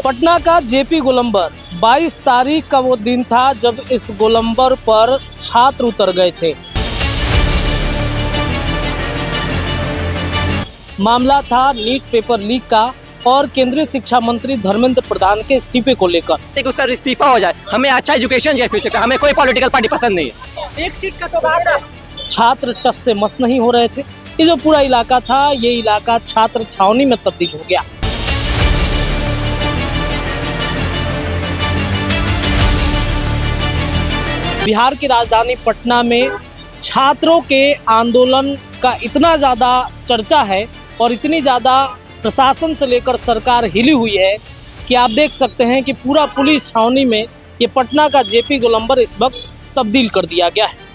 पटना का जेपी गोलंबर 22 तारीख का वो दिन था जब इस गोलंबर पर छात्र उतर गए थे। मामला था नीट पेपर लीक का और केंद्रीय शिक्षा मंत्री धर्मेंद्र प्रधान के इस्तीफे को लेकर। उसका इस्तीफा हो जाए, हमें अच्छा एजुकेशन चाहिए फ्यूचर का, हमें कोई पॉलिटिकल पार्टी पसंद नहीं है। एक सीट का तो बात है। छात्र टस से मस नहीं हो रहे थे। ये जो पूरा इलाका था, ये इलाका छात्र छावनी में तब्दील हो गया। बिहार की राजधानी पटना में छात्रों के आंदोलन का इतना ज़्यादा चर्चा है और इतनी ज़्यादा प्रशासन से लेकर सरकार हिली हुई है कि आप देख सकते हैं कि पूरा पुलिस छावनी में ये पटना का जेपी गोलंबर इस वक्त तब्दील कर दिया गया है।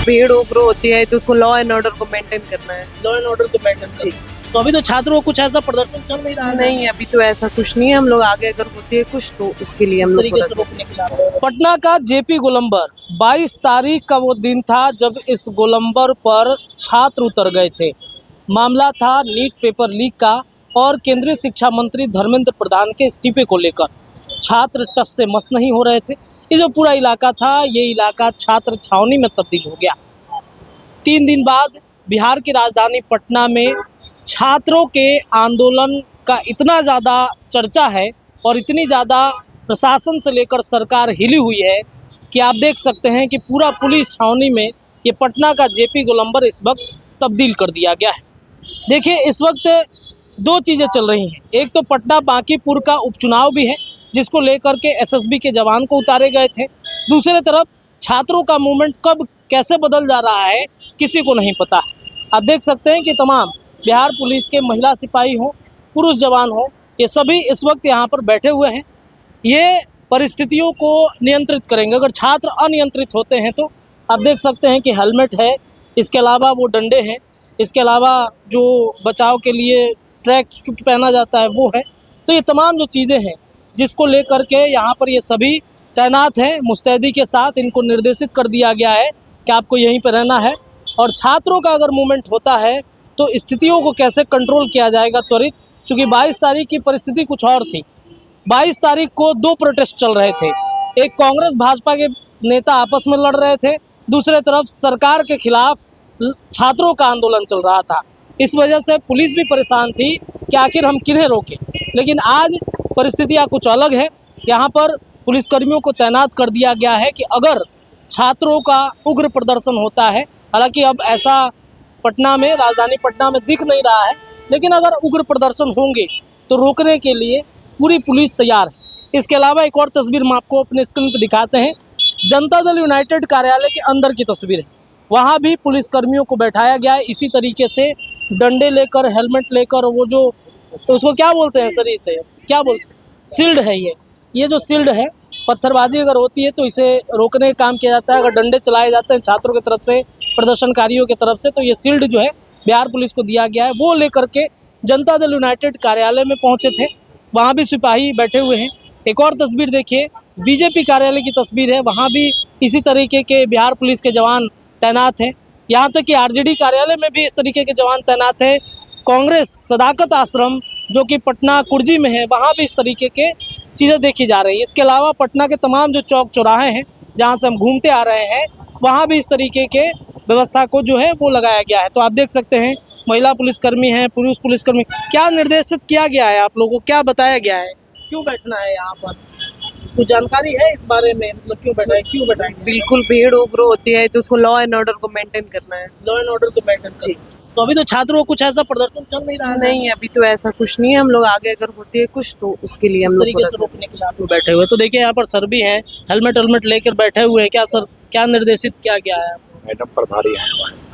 भीड़ उग्र होती है तो उसको लॉ एंड ऑर्डर को मेंटेन करना है। लॉ एंड ऑर्डर को मेंटेन जी। तो अभी तो छात्रों को कुछ ऐसा प्रदर्शन चल नहीं रहा है। नहीं, अभी तो ऐसा कुछ नहीं है। हम लोग आगे अगर होती है कुछ तो उसके लिए हम लोग पटना का जेपी गोलंबर 22 तारीख का वो दिन था जब इस गोलंबर पर छात्र उतर गए थे। मामला था नीट पेपर लीक का और केंद्रीय शिक्षा मंत्री धर्मेंद्र प्रधान के इस्तीफे को लेकर। छात्र टस से मस नहीं हो रहे थे। ये जो पूरा इलाका था, ये इलाका छात्र छावनी में तब्दील हो गया। 3 दिन बाद बिहार की राजधानी पटना में छात्रों के आंदोलन का इतना ज़्यादा चर्चा है और इतनी ज़्यादा प्रशासन से लेकर सरकार हिली हुई है कि आप देख सकते हैं कि पूरा पुलिस छावनी में ये पटना का जेपी गोलंबर इस वक्त तब्दील कर दिया गया है। देखिए, इस वक्त 2 चीज़ें चल रही हैं। एक तो पटना बांकीपुर का उपचुनाव भी है जिसको लेकर के एसएसबी के जवान को उतारे गए थे। दूसरी तरफ छात्रों का मूवमेंट कब कैसे बदल जा रहा है किसी को नहीं पता। आप देख सकते हैं कि तमाम बिहार पुलिस के महिला सिपाही हो, पुरुष जवान हो, ये सभी इस वक्त यहाँ पर बैठे हुए हैं। ये परिस्थितियों को नियंत्रित करेंगे। अगर छात्र अनियंत्रित होते हैं तो आप देख सकते हैं कि हेलमेट है, इसके अलावा वो डंडे हैं, इसके अलावा जो बचाव के लिए ट्रैक सूट पहना जाता है वो है। तो ये तमाम जो चीज़ें हैं जिसको लेकर के यहाँ पर ये सभी तैनात हैं। मुस्तैदी के साथ इनको निर्देशित कर दिया गया है कि आपको यहीं पर रहना है। और छात्रों का अगर मूवमेंट होता है तो स्थितियों को कैसे कंट्रोल किया जाएगा त्वरित, क्योंकि 22 तारीख की परिस्थिति कुछ और थी। 22 तारीख को 2 प्रोटेस्ट चल रहे थे। एक कांग्रेस भाजपा के नेता आपस में लड़ रहे थे, दूसरे तरफ सरकार के खिलाफ छात्रों का आंदोलन चल रहा था। इस वजह से पुलिस भी परेशान थी कि आखिर हम किन्हें रोकें। लेकिन आज परिस्थितियाँ कुछ अलग है। यहाँ पर पुलिसकर्मियों को तैनात कर दिया गया है कि अगर छात्रों का उग्र प्रदर्शन होता है, हालांकि अब ऐसा पटना में, राजधानी पटना में दिख नहीं रहा है, लेकिन अगर उग्र प्रदर्शन होंगे तो रोकने के लिए पूरी पुलिस तैयार है। इसके अलावा एक और तस्वीर हम आपको अपने स्क्रीन पर दिखाते हैं। जनता दल यूनाइटेड कार्यालय के अंदर की तस्वीर है। वहाँ भी पुलिसकर्मियों को बैठाया गया है इसी तरीके से, डंडे लेकर, हेलमेट लेकर। वो जो तो उसको क्या बोलते हैं सर, इसे क्या बोलते हैं? शील्ड है ये जो शील्ड है, पत्थरबाजी अगर होती है तो इसे रोकने का काम किया जाता है। अगर डंडे चलाए जाते हैं छात्रों की तरफ से, प्रदर्शनकारियों की तरफ से, तो ये शील्ड जो है बिहार पुलिस को दिया गया है। वो लेकर के जनता दल यूनाइटेड कार्यालय में पहुंचे थे। वहाँ भी सिपाही बैठे हुए हैं। एक और तस्वीर देखिए, बीजेपी कार्यालय की तस्वीर है। वहाँ भी इसी तरीके के बिहार पुलिस के जवान तैनात हैं। यहाँ तक कि आरजेडी कार्यालय में भी इस तरीके के जवान तैनात हैं। कांग्रेस सदाकत आश्रम जो कि पटना कुर्जी में है, वहाँ भी इस तरीके के चीज़ें देखी जा रही है। इसके अलावा पटना के तमाम जो चौक चौराहे हैं जहाँ से हम घूमते आ रहे हैं, वहाँ भी इस तरीके के व्यवस्था को जो है वो लगाया गया है। तो आप देख सकते हैं महिला पुलिसकर्मी हैं, पुरुष पुलिसकर्मी। क्या निर्देशित किया गया है, आप लोगों को क्या बताया गया है, क्यों बैठना है यहाँ पर? कुछ जानकारी है इस बारे में, मतलब क्यों बैठाएंगे? बिल्कुल, भीड़ उग्र होती है तो उसको लॉ एंड ऑर्डर को मेंटेन करना है। लॉ एंड ऑर्डर को मेंटेन जी। तो अभी तो छात्रों को कुछ ऐसा प्रदर्शन चल नहीं रहा है। नहीं, अभी तो ऐसा कुछ नहीं है। हम लोग आगे अगर होती है कुछ तो उसके लिए हम तरीके से रोकने के लिए आप लोग बैठे हुए। तो देखिए, यहाँ पर सर भी हैं, हेलमेट लेकर बैठे हुए हैं। क्या सर, क्या निर्देशित किया गया है? मैडम प्रभारी है,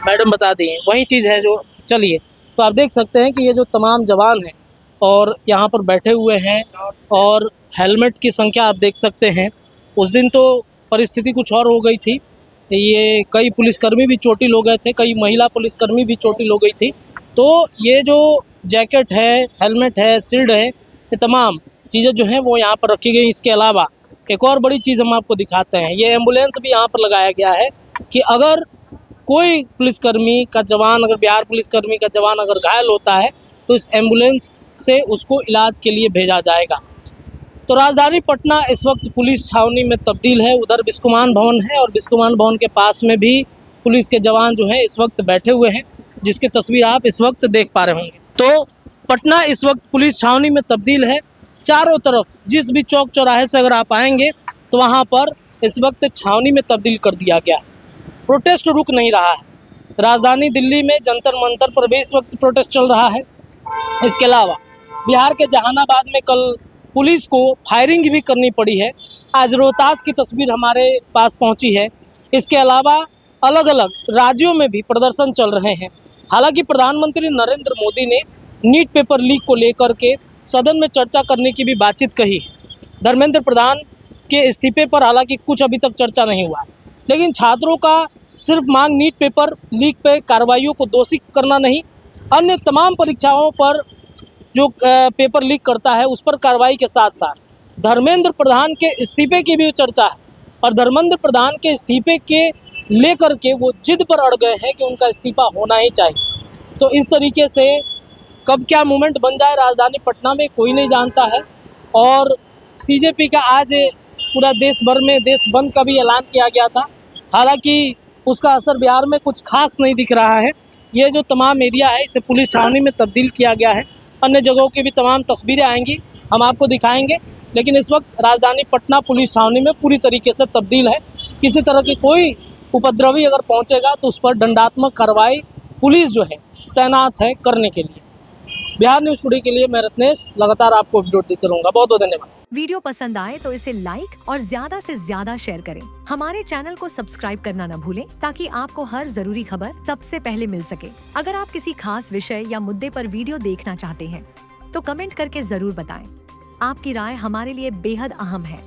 मैडम बता दी हैं, वही चीज़ है जो चलिए। तो आप देख सकते हैं कि ये जो तमाम जवान हैं और यहाँ पर बैठे हुए हैं, और हेलमेट की संख्या आप देख सकते हैं। उस दिन तो परिस्थिति कुछ और हो गई थी। ये कई पुलिसकर्मी भी चोटिल हो गए थे, कई महिला पुलिसकर्मी भी चोटिल हो गई थी। तो ये जो जैकेट है, हेलमेट है, शील्ड है, ये तमाम चीज़ें जो हैं वो यहाँ पर रखी गई। इसके अलावा एक और बड़ी चीज़ हम आपको दिखाते हैं। ये एम्बुलेंस भी यहाँ पर लगाया गया है कि अगर कोई पुलिसकर्मी का जवान, अगर बिहार पुलिसकर्मी का जवान अगर घायल होता है तो इस एम्बुलेंस से उसको इलाज के लिए भेजा जाएगा। तो राजधानी पटना इस वक्त पुलिस छावनी में तब्दील है। उधर बिस्कुमान भवन है और बिस्कुमान भवन के पास में भी पुलिस के जवान जो हैं इस वक्त बैठे हुए हैं, जिसकी तस्वीर आप इस वक्त देख पा रहे होंगे। तो पटना इस वक्त पुलिस छावनी में तब्दील है। चारों तरफ जिस भी चौक चौराहे से अगर आप आएंगे तो वहाँ पर इस वक्त छावनी में तब्दील कर दिया गया। प्रोटेस्ट रुक नहीं रहा है। राजधानी दिल्ली में जंतर मंतर पर भी इस वक्त प्रोटेस्ट चल रहा है। इसके अलावा बिहार के जहानाबाद में कल पुलिस को फायरिंग भी करनी पड़ी है। आज रोहतास की तस्वीर हमारे पास पहुंची है। इसके अलावा अलग अलग राज्यों में भी प्रदर्शन चल रहे हैं। हालांकि प्रधानमंत्री नरेंद्र मोदी ने नीट पेपर लीक को लेकर के सदन में चर्चा करने की भी बातचीत कही है। धर्मेंद्र प्रधान के इस्तीफे पर हालांकि कुछ अभी तक चर्चा नहीं हुआ, लेकिन छात्रों का सिर्फ मांग नीट पेपर लीक पे कार्रवाइयों को दोषी करना नहीं, अन्य तमाम परीक्षाओं पर जो पेपर लीक करता है उस पर कार्रवाई के साथ साथ धर्मेंद्र प्रधान के इस्तीफे की भी चर्चा है। और धर्मेंद्र प्रधान के इस्तीफे के लेकर के वो जिद पर अड़ गए हैं कि उनका इस्तीफा होना ही चाहिए। तो इस तरीके से कब क्या मूवमेंट बन जाए राजधानी पटना में कोई नहीं जानता है। और सीजेपी का आज पूरा देश भर में देश बंद का भी ऐलान किया गया था। हालांकि उसका असर बिहार में कुछ खास नहीं दिख रहा है। ये जो तमाम एरिया है इसे पुलिस छावनी में तब्दील किया गया है। अन्य जगहों की भी तमाम तस्वीरें आएंगी, हम आपको दिखाएंगे। लेकिन इस वक्त राजधानी पटना पुलिस छावनी में पूरी तरीके से तब्दील है। किसी तरह की कोई उपद्रवी अगर पहुंचेगा तो उस पर दंडात्मक कार्रवाई पुलिस जो है तैनात है करने के लिए। बिहार न्यूज़ टुडे के लिए मैं रत्नेश लगातार आपको अपडेट देते रहूँगा। बहुत बहुत धन्यवाद। वीडियो पसंद आए तो इसे लाइक और ज्यादा से ज्यादा शेयर करें। हमारे चैनल को सब्सक्राइब करना न भूलें ताकि आपको हर जरूरी खबर सबसे पहले मिल सके। अगर आप किसी खास विषय या मुद्दे पर वीडियो देखना चाहते हैं तो कमेंट करके जरूर बताएं। आपकी राय हमारे लिए बेहद अहम है।